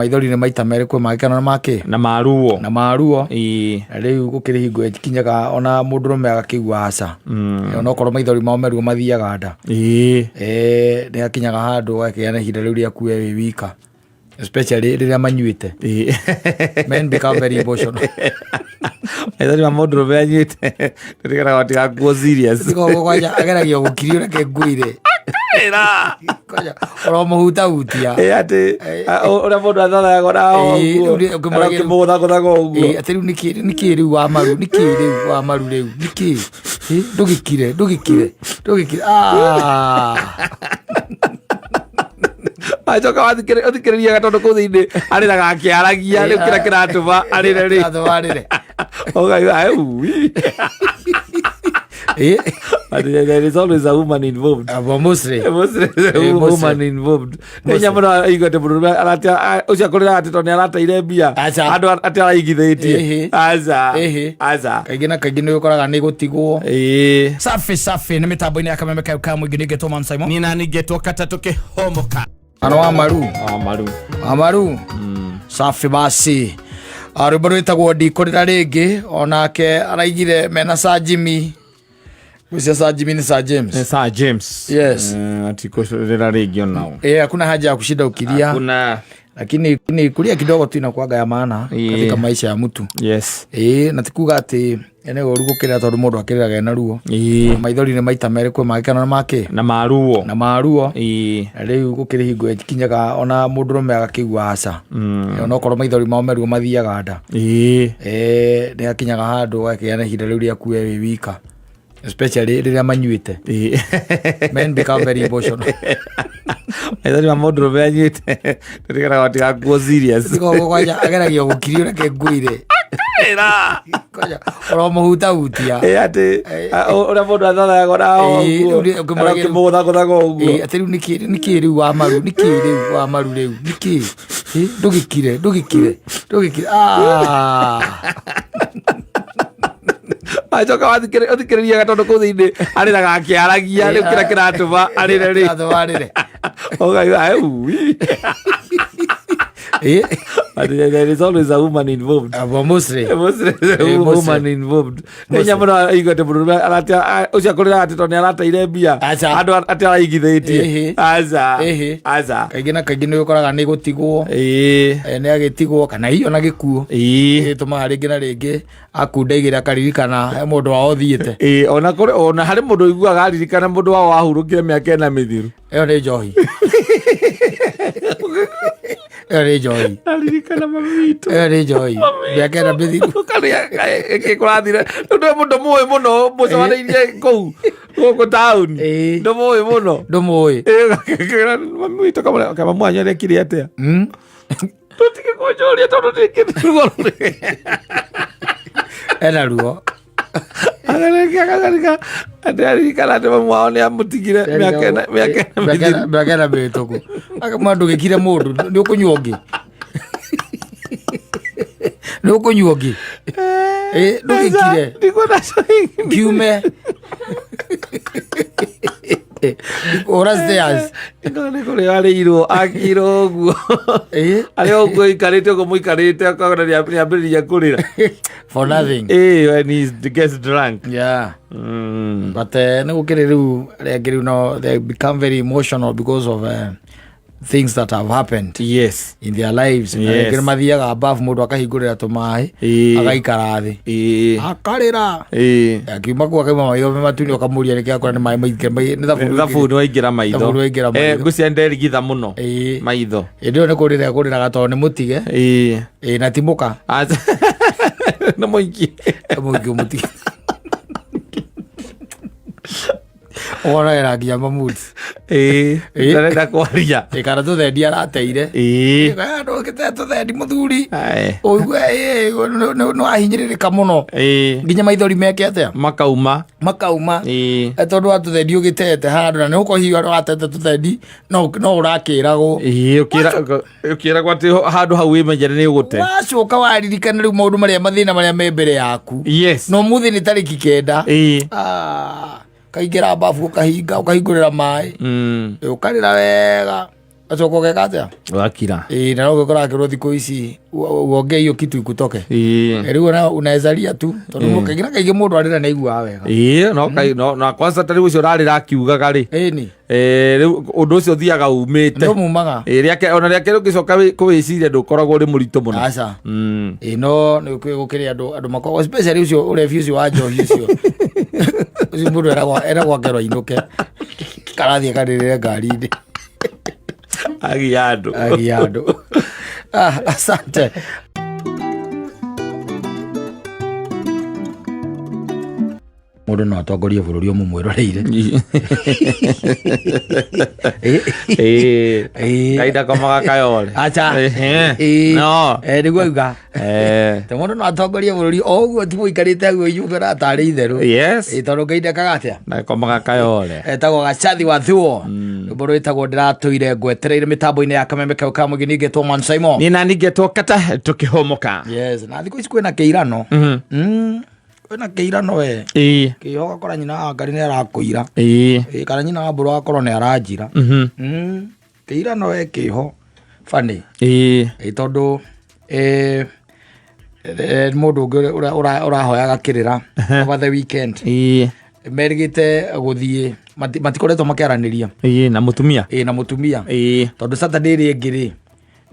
maithori nĩ maita merĩ kwĩ magĩkeno na maruo rĩu gũkĩrĩ hingo ĩkinyaga ona mũndũrũme agakĩigua aca ona okorwo maithori mao meruo mathiaga nda nĩ akinyaga handũ agakĩgĩa na ihinda rĩu rĩaku we wĩ wika, especially rĩrĩa manyuĩte. Men become very emotional. Maithori ma mũndũrũme anyuĩte nĩgetha matigakuo serious. Ageragia gũkirio reke ngũire oro mũhutahutia atĩ ũrĩa mũndũ athathaga nao ũkĩmũgũthagũthaga ũguo atĩ rĩu nĩkĩ rĩu wa maru rĩu nĩkĩ ndũgĩkire acoka wathikĩrĩria gatondũ kũu thĩinĩ arĩraga akĩaragia rĩu kĩrĩa kĩratũma arĩre there is always a woman involved. Mostly woman involved. Nĩnya mũno aigua atĩ mũndũrũme ũcio akũrĩra atĩ tondũ nĩarateire mbia andũ atĩ araigithĩtie aca kaingĩ na kaingĩ nĩũkoraga nĩ gũtigwo. Safi nĩ mĩtambo-inĩ ya Kameme ka mũingĩ nĩngetwo Man Simon niĩ na nĩngetwo Kata tũkĩhomoka ano wa maru safi basi rwĩmbo rwĩtagwo ndikũrĩra rĩngĩ onake araigire mena Sir Jimmy. Kusia Sir Jimmy ni Sir James. Sir James. Yes. Atikushirira region nao. Hakuna haja ya kushinda ukilia. Hakuna. Lakini kulia kidogo tu inakuaga ya maana katika maisha ya mtu. Yes. Na tikuga ati eneo rugukira tondu mundu akiriraga na ruo. Maithori ni maita merĩ kwĩ magĩkeno na maruo. Rĩu gũkĩrĩ hingo ĩkinyaga ona mũndũrũme agakĩigua aca ona okorwo maithori mao meruo mathiaga nda nĩ akinyaga handũ agakĩgĩa na ihinda rĩu rĩaku we wĩ wika, especially rĩrĩa manyuĩte. Men become very emotional. Maithori ma mũndũrũme anyuĩte nĩgetha matigakuo serious. Ageragia gũkirio reke ngũire oro mũhutahutia atĩ ũrĩa mũndũ athathaga nao ũkĩmũgũthagũthaga ũguo atĩ rĩu nĩkĩ rĩu wa maru rĩu nĩkĩ ndũgĩkire acoka wathikĩrĩria gatondũ kũu thĩinĩ arĩraga akĩaragia rĩu kĩrĩa kĩratũma arĩre there is always a woman involved. Mostly woman involved. Nĩnya mũno aigua atĩ mũndũrũme ũcio akũrĩra atĩ tondũ nĩarateire mbia andũ atĩ araigithĩtie aca kaingĩ na kaingĩ nĩũkoraga nĩ gũtigwo nĩ agĩtigwo kana hiyo na gĩkuo gĩtũmaga rĩngĩ na rĩngĩ akundaigĩra akaririkana he mũndũ wao thiĩte ona harĩ mũndũ aiguaga aririkana mũndũ wao wahurũkire mĩaka ĩna mĩthiru. Ĩyo nĩ njohi. Aririkana mami witũ. Nĩ njohi mĩaka ĩna mĩthiru kũrathire ndũ mũndũ mũĩ mũno mũcemanĩirie kũu gũkũ taũni ndũmũĩ mũno mami witũ kama mwanya rekire atĩa tũtige kũnjũria tondũ ndĩngĩruo ena ruo agaririka aririkana atĩ mamu wao nĩ amũtigire mĩaka ĩna mĩhĩtũku akamwa ndũgĩkire mũndũ nĩũkũnyua ũngĩ ndũgĩkire kiume ora stairs nĩ kũrĩa arĩirwo akirwo ũguo arĩa ũguo ikarĩte ũguo mũikarĩte akagona nĩambĩrĩria kũrĩra for nothing when he gets drunk. But nĩ gũkĩrĩ rĩu rĩngĩ rĩu no they become very emotional because of things that have happened in their lives. Nĩ mathiaga above mũndũ akahingũrĩra tũmaĩ agaikara thĩ akarĩra akiuma kuo akaima maitho matune ũkamũria nĩkĩ akora nĩ maĩ maingĩ nĩ thabuni waingĩra maitho ngũcia nderigitha mũno maitho ĩndĩ ĩyo nĩ kũrĩra kũrĩraga tondũ nĩ mũtige na timũka nĩ mũingĩ mũtige ona eragia mamut ndarenda kwaria kana tũthendi arateire ndũgĩte tũthendi mũthuri ũigue nĩ wahinyĩrĩrĩka mũno nginya maithori meke atĩa makauma tondũ wa tũthendi ũgĩtete handũ na nĩ ũkorwo hihi watete tũthendi no ũrakĩragwo ũkĩragwo atĩ handũ hau wĩmenyere nĩ ũgũte wacoka waririkana rĩu maũndũ marĩa mathĩna marĩa me mbere yaku no mũthĩ nĩ tarĩki 9 kaingĩra bafu ũkahinga ũkahingũrĩra maĩ ũkarĩra wega Achoko gekatia. Wakira. Na rogo kora kirodi koisi uonge hiyo kitu ikutoke. Erigo unaweza lia tu. Tondu mukagira kaige mundu arira na igua wega. No kwanza tari ucio rarira kiugaga ri. Ni. Riu undu ucio thiaga umite. Ndo mumaga. Riake ona riake rugicoka kuwiciria ndukoragwo ri murito muno. Aca. No ni gukiria andu makoko especially ucio urefuse wa Johi ucio. Ucio mundu era gwakero inuke. Karathie karirire ngari-ini. Agiado. Asante. Mundu no atongorie bururi umu mwiroreire. Kaida komaga kayore. Acha. No. Niguo uga. Te mundu no atongorie bururi oguo ti muikarite aguo yugara atari itheru. Yes. Tondu kaida kagatia. Na komaga kayore. Etagwo gacathi wa thuo. Mboro itagwo ndiratoire ngwetereire mitambo-ini ya kameme kau ka mugini ngetwo Man Simon. Ni nani ngetwo kata tukihomoka. Yes. Na thiku ici kwina kiirano. Kwina kiirano we. Kihoga kora nyina ngari ni arakuira. Kana nyina wa mburu akorwo ni aranjira. Kiirano we kiho. Funny. Tondu mundu urahoya gakirira over the weekend. Merigite guthie matikoretwo makiaraniria. Na mutumia. Na mutumia. Tondu Saturday ri ngiri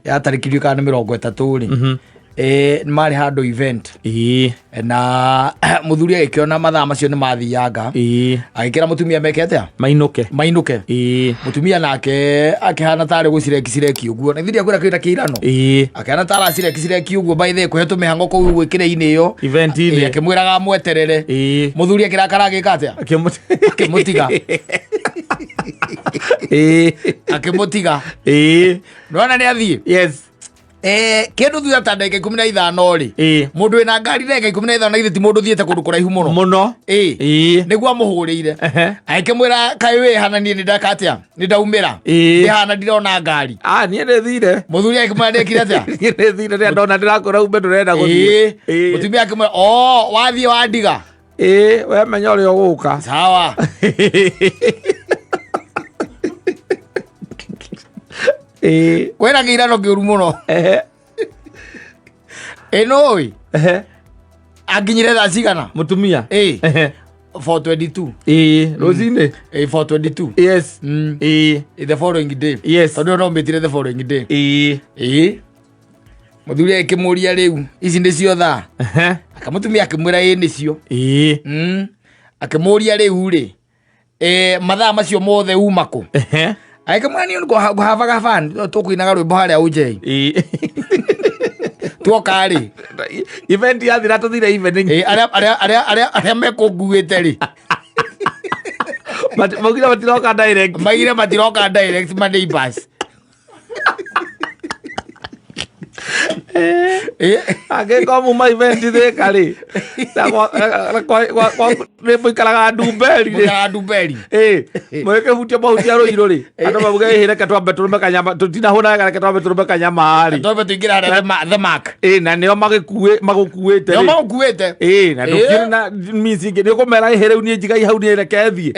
ya tariki kana 30 ri. Mari handu event. Na muthuri agikiona mathaa macio ni mathianga. Agikira mutumia meke atia mainuke. Mutumia nake akihana tare gucireki uguo. Na thiria kwira kwira kiirano. Akihana tare acireki uguo by the kwetu mihango kou gwikire-ini iyo event ini akimwiraga mweterere. Muthuri akirakara agika atia akimutiga. Akimutiga. Nona ni athie. Yes. Kindu thutha ta ndagika 15 ri mundu ina ngari ndagika 15 na ithe ti mundu thiete kundu kuraihu muno niguo amuhurire akimwira kai we hana ni ndakatia ni ndaumira hana ndirona ngari ni ndithire muthuri akimwira ndekire atia ni ndithire ria ndona ndirakora umbe ndurenda guthie mutumia akimwira wathie wandiga we menya uri uguka sawa. Kwena kiirano kiuru muno. Enoi. Aginyire thaa cigana mutumia 422 ruzine 422 yes the following day yes tondu no mbitire the following day muthuri akimuria riu ici ndicio thaa akamutumia akimwira nicio akimuria riu ri mathaa macio mothe umako aikamwani ngo havaga fan tukuinaga rwimbo haria ujei tuokari event ya thira tuthire evening aria mekunguite ri magira matiroka direct my neighbors ageko muma event thika ri kwa ikaraga ndumberi mweke hutia mahutia ruiru ri andu mabuge hireke twambe turume kanyama tutina huna reke twambe turume kanyama ri twambe tuingira the mark na nio magukuite na ndukiri na misi ngi nikumera ihere ni njigai hau ni reke thie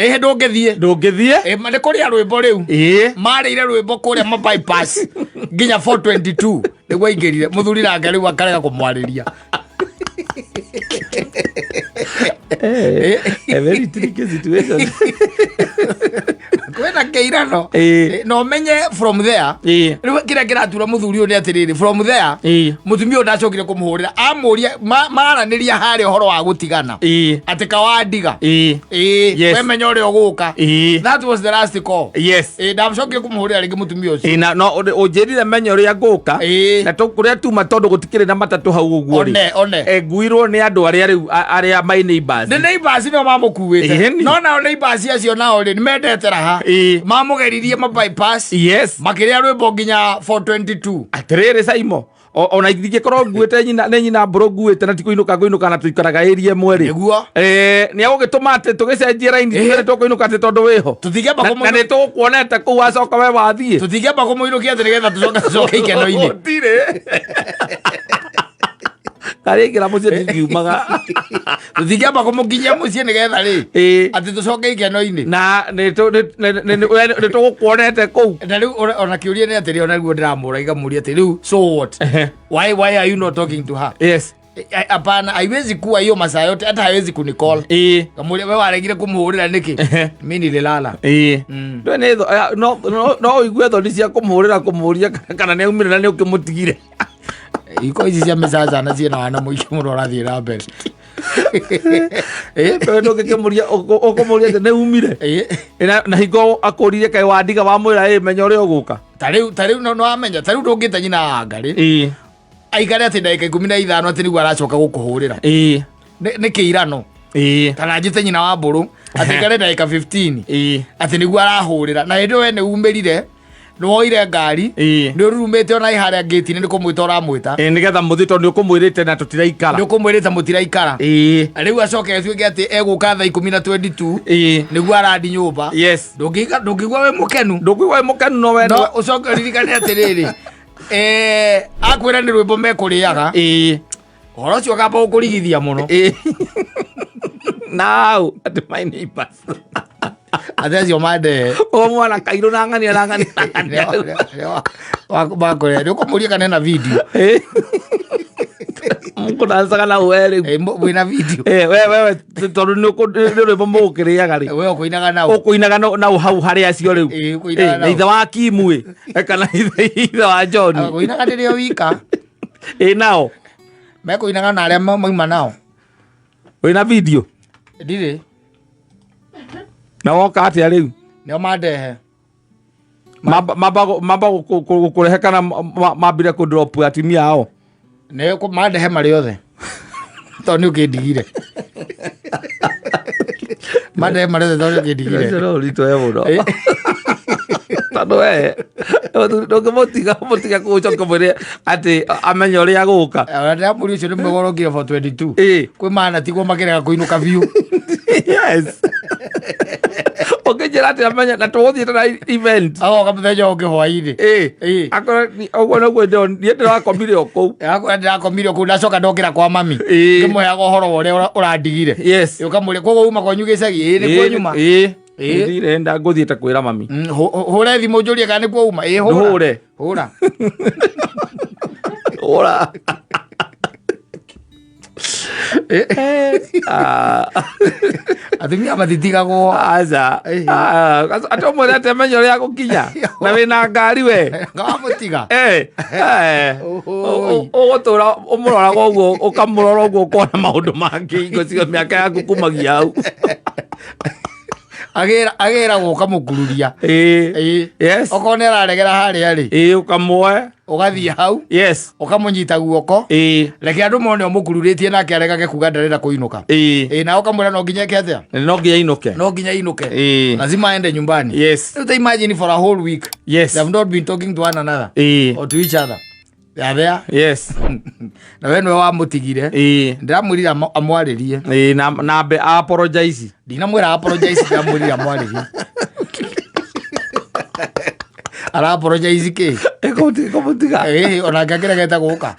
ndungithie ni kuria rwimbo riu marire rwimbo kuria ma bypass nginya 422 niguo ingirire muthuri na ngari wa karega kumwariria a very tricky situation. Kwena keirano no menye from there kira kiratura muthuri oni atiriri from there mutumia ndacokire kumuhurira amuria maraniria hari horo wa gutigana ati kawandiga we menye uri uguka that was the last call ndacokire kumuhurira ringi mutumia ucio na no ujirire menye uri aguka na tukuria tuma tondu gutikire na matatu hau uguo ri nguirwo ni andu aria my neighbors the neighbors no mamukuite no na neighbors acio nao ri mendete raha mamugeririe ma bypass makiria rwimbo nginya 422 atiriri saimo ona ithige korwo nguite nyina mburu nguite na tikuinuka na tuikaraga area mweri niguo ni agugituma ati tugicenjie raini twere tukuinuka ati tondu wiho tuthige ba na ni tukuonete ku wacoka we wathie tuthige ba kumuinukia ati nigetha tucoke ikeno-ini tire Ari kira mucie ndiumaga. Tuthingamba kumukinyia mucie nigetha ri. Ati tucoke ikeno-ini. Na ni tugukuonete kou. Na riu ona kiuria ni atiri ona guo ndiramura igamuria ati riu so what? Why are you not talking to her? Yes. Hapana, haiwezi kuwa hiyo masaa yote, hata haiwezi kunicall. Kamuria wewe waregire kumuhurira niki? Mimi nililala. Ndo netho no igwe thoni cia kumuhurira kumuria kana ne umire na ne ukimutigire. Iko ici cia mesaja na ciena wana muiki muno rathie na mbere. Ndo ngikimuria ukumuria ne umire. Na higo akurire kai wandiga wa mwira menya uri uguka. Tariu no amenya, tariu ndungita nyina ngari. Aikare ati ndagika 15 ati nigu aracoka gukuhurira. Ni kiirano. Kana njite nyina wa mburu ati kare ndagika 15. Ati nigu arahurira na hindi we ni umirire nwoire ngari ni urumite ona iharia gate ni kumwita uramwita nigetha muthito ni ukumwirite na tutiraikara ni ukumwirite mutiraikara riu acoke atuike ati eguka thaa 10:22 nigu arandi nyumba ndungigwa we mukenu no we no ucoke ririkane atiriri akwira ni rwimbo mekuriaga horo ucio kamba ukurigithia muno now at my neighbors athecio mande mwana kairo na ngani wakore ndio kumuria kana na video mungu nanzaga na wewe wina video wewe tondu ni rwimbo mukiriaga ri wewe kuinaga na hau hari acio riu ithe wa Kimwe kana ithe wa John kuinaga ndio wika nao mekuinaga na aria maima nao wina video ndire na woka atia riu nio mandehe mamba kurehe kana mambire ku drop atimia ao ne ko mandehe mari othe to ni ukindigire mandehe mari othe to ni ukindigire ndio rito evo tano ndokemotiga kucoka mwire ati amenya uria guka ara muri ucio ni megorokire for 22 kwi mana tigwo makerega kuinuka biu yes okay jera ati amenya na tuthite na event kamuthenya ungi hwaini akora ogwo no ndo ndira komire okou ndira komire okou ndacoka ndokira kwa mami ngimweaga uhoro uria urandigire yes ukamure kogo uma kwanyu gicagi ni kwa nyuma ndirenda nguthiite kwira mami hure thimu njurie kana ni kwa uma hura atumia mathitigagwo aca atomwire ati amenya uria gukinya na wina ngari we ngamutiga ugutura umuroraga uguo ukamurora uguo ukona maundu mangi ingo cio miaka yaku kumagia hau agira guka mukururia yes okone araregera haria ri ukamwoe ugathie hau ukamunyita guoko reke andu mone umukururitie nake aregage kuga ndarenda kuinuka na ukamwira no nginya atia no nginya inuke lazima aende nyumbani you imagine for a whole week they have not been talking to one another or to each other there na we nwe wa mutigire ndiramwirira amwaririe na be apologize ndinamwira apologize ndiramwirira amwaririe ara apologize ke komutiga ona ngakirageta guka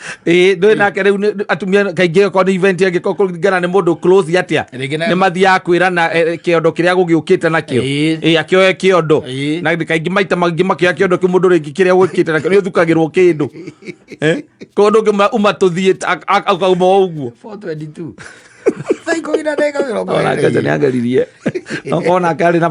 ndo nake riu atumia kaingi ko event yake ko ngana ni mundu close atia ni mathia kwira na kiondo kiria gugiukite nakio akioe kiondo na kaingi maita mangi makio kiondo kimundu ringi kiria gukite nakio ni thukagirwo kindu ko ndo uma tuthie akauma uguo 422 Saiko ina nega mirongo ona kaza niangaririe ona kari na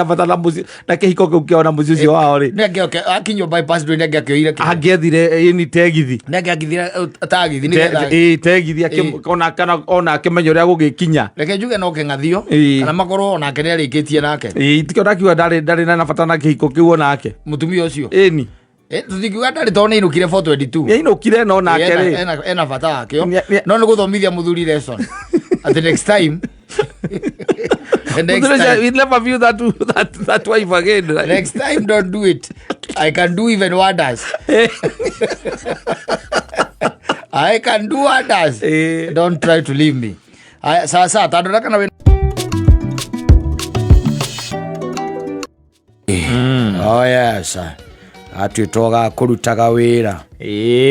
batana muzi na kihiko kiona muzi ucio wao ri nenge akinyo bypass ndo nenge akioire angethire ni tegithi nenge akithire tagithi ni tegithi akona kana ona akimenya uria gugikinya reke njuge no kengathio kana makorwo ona kene arikitie nake tikiona kiwa ndari na batana kihiko kiu nake mutumia ucio ni tuthikiuga ndari tone inukire 422 inukire no nake ri ena bata wakio no ni guthomithia muthuri lesson at the next time we never view that wife again next time don't do it I can do even wonders I can do wonders don't try to leave me sasa tandoraka na oh yes atuĩtwo kũrutaga wĩra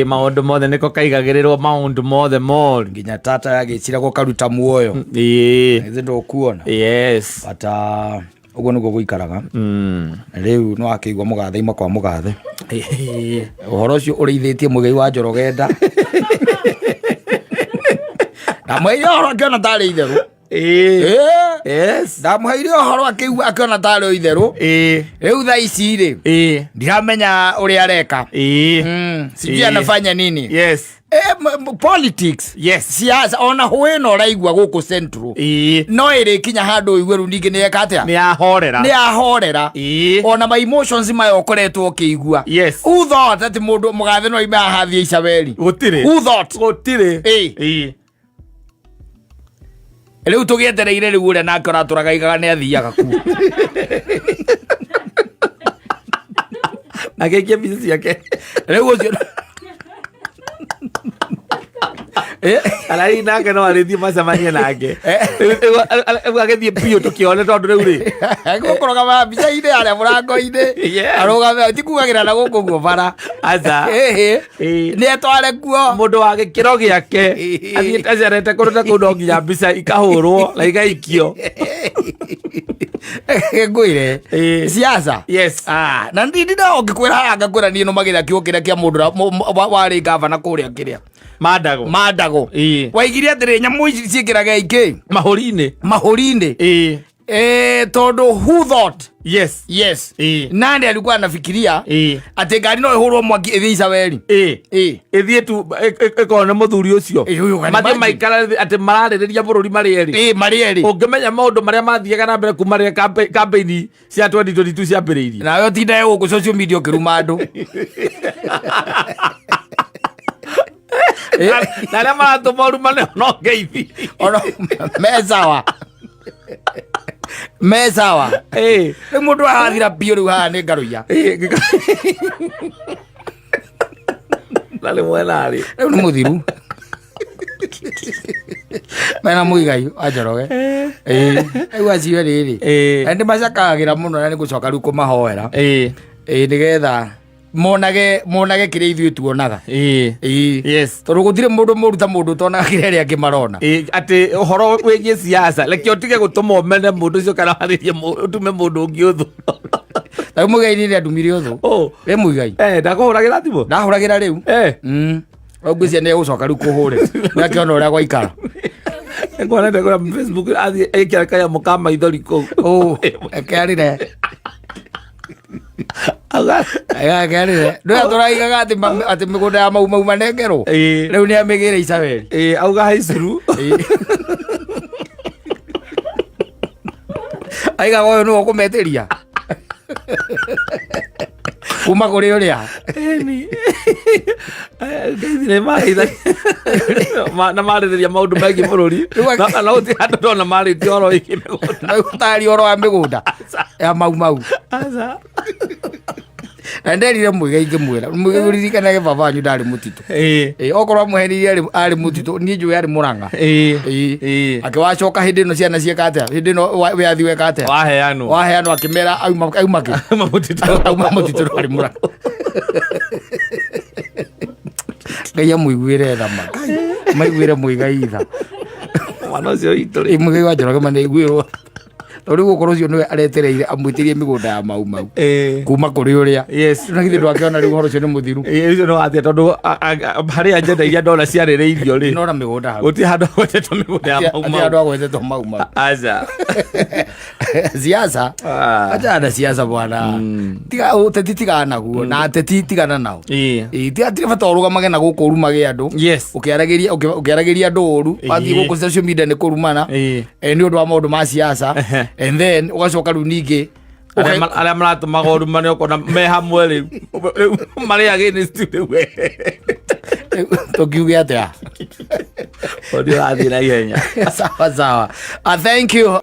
maũndũ mothe nĩko kaigagĩrĩrwo maũndũ mothe moru nginya tata agĩcira gũkaruta muoyo ĩthĩ ndũkuona bata ũguo nĩguo gũikaraga rĩu no akĩigua mũgathe ima kwa mũgathe ũhoro ũcio ũrĩithĩtie mũigai wa Njorogenda na mwĩire ũhoro akĩona tarĩ itherũ ndamũheire ũhoro akĩona tarĩ itherũ rĩu thaa ici-rĩ ndiramenya ũrĩa areka sijui anafanya nini politics siasa ona hwĩna ũraigua gũkũ Central no ĩrĩkinya handũ ũigue rĩu ningĩ nĩeka atĩa nĩahorera ona ma emotions maya ũkoretwo ũkĩigua who thought atĩ mũndũ mũgathe no aime haha athiĩ Icaberi who thought rĩu tũgĩetereire rĩu ũrĩa nake ũratũragaigaga nĩ athiaga ku agĩikia mbica ciake rĩu ũcio Alai nake no arĩthiĩ macemanie nake agĩthiĩ biũ tũkĩone tondũ rĩu rĩ gũkũrũgama mbica-inĩ harĩa mũrango-inĩ arũgame tikugagĩra na gũkũ guo bara aca nĩ etware kuo mũndũ wa gĩkĩro gĩake athiĩte acerete kũndũ ta kũu no nginya mbica ikahũrwo na igaikio ngwĩre siasa na ndindi no ngĩkwĩra ngakwĩra niĩ no magĩra kĩo kĩrĩa kĩa mũndũ warĩ gavana kũrĩa kĩrĩa Mandago waigire atĩrĩ nyamũ ici ciĩkĩraga ikĩ mahũri-inĩ tondũ who thought nani alikuwa anafikiria atĩ ngari no ĩhũrwo mwaki ĩthiĩ Icaberi ĩthiĩ tu ĩkona mũthuri ũcio mathiĩ maikara atĩ mararĩrĩria bũrũri marĩ erĩ ũngĩmenya maũndũ marĩa mathiaga na mbere kuma rĩrĩa campaign cia 2022 ciambĩrĩirie nawe ũtindaga gũkũ social media ũkĩruma andũ na arĩa maratũma ũrumane no ngeithi mesawa rĩu mũndũ arathira biũ rĩu haha nĩ ngarũia na rĩ mwenarĩ rĩu nĩ mũthiru mena mũigai wa Njoroge rĩu acio rĩrĩ ndĩ macakagĩra mũno na nĩ gũcoka rĩu kũmahoera nĩgetha monage kĩrĩa ithuĩ tuonaga tondũ gũtirĩ mũndũ mũru ta mũndũ ũtonaga kĩrĩa arĩa angĩ marona atĩ ũhoro wĩgiĩ siasa reke ũtige gũtũma ũmene mũndũ ũcio kana warĩrie ũtume mũndũ ũngĩ ũthũ rĩu mũigai nĩ ndumire ũthũ rĩ mũigai ndakũhũragĩra thimũ ndahũragĩra rĩu ngwĩcia nĩ egũcoka rĩu kũhũre nĩakĩona ũrĩa gwaikara ngwanete kũrĩa Facebook athiĩ ekĩra kanyamũ ka maithori kũu ekerire agakĩarire ndũrĩa tũraigaga atĩ mĩgũnda ya mau manengerwo rĩu nĩ amĩgĩre Icaberi auga haicuru aigaga ũyũ nĩwe ũkũmetĩria kuma kũrĩ ũrĩa na marĩrĩria maũndũ megiĩ bũrũri na gũtirĩ handũ ndona marĩtie ũhoro wĩgiĩ mĩgũnda gũtarĩ ũhoro wa mĩgũnda ya mau na nderire mũigai ngĩmwĩra mũigai ũririkanage baba wanyu ndarĩ mũtitũ okorwo amũhenirie arĩ mũtitũ niĩ njũĩ arĩ Mũrang'a akĩwacoka hĩndĩ ĩno ciana cieka atĩa hĩndĩ ĩno wĩathi weka atĩa waheanwo akĩmera auma mũtitũ arĩ Mũrang'a Ngai amũiguĩre tha maiguĩre mũigai tha mwana ũcio witũ mũigai wa Njoroge manĩiguĩrwo rĩu gũkorwo ũcio nĩwe aretereire amwĩtĩrie mĩgũnda ya mau kuma kũrĩ ũrĩa na githĩ ndwakĩona rĩu ũhoro ũcio nĩ mũthiru ũcio no atĩa tondũ harĩa njenda iria ndona ciarĩrĩirio rĩ nora mĩgũnda hau gũtirĩ handũ agwetetwo mĩgũnda ya andũ agwetetwo mau aca siasa achana na siasa bwana ũteti tigana naguo na ateti tigana nao tigatire bata ũrũgamage na gũkũ ũrumage andũ ũkĩaragĩria andũ ũru wathiĩ gũkũ social media nĩ kũrumana nĩ ũndũ wa maũndũ ma siasa and then ũgacoka rĩu ningĩ arĩa maratũmaga ũrumane ũkona me hamwe rĩu marĩ against rĩu tũkiuge atĩa ũndũ ũrathiĩ na ihenya sawa thank you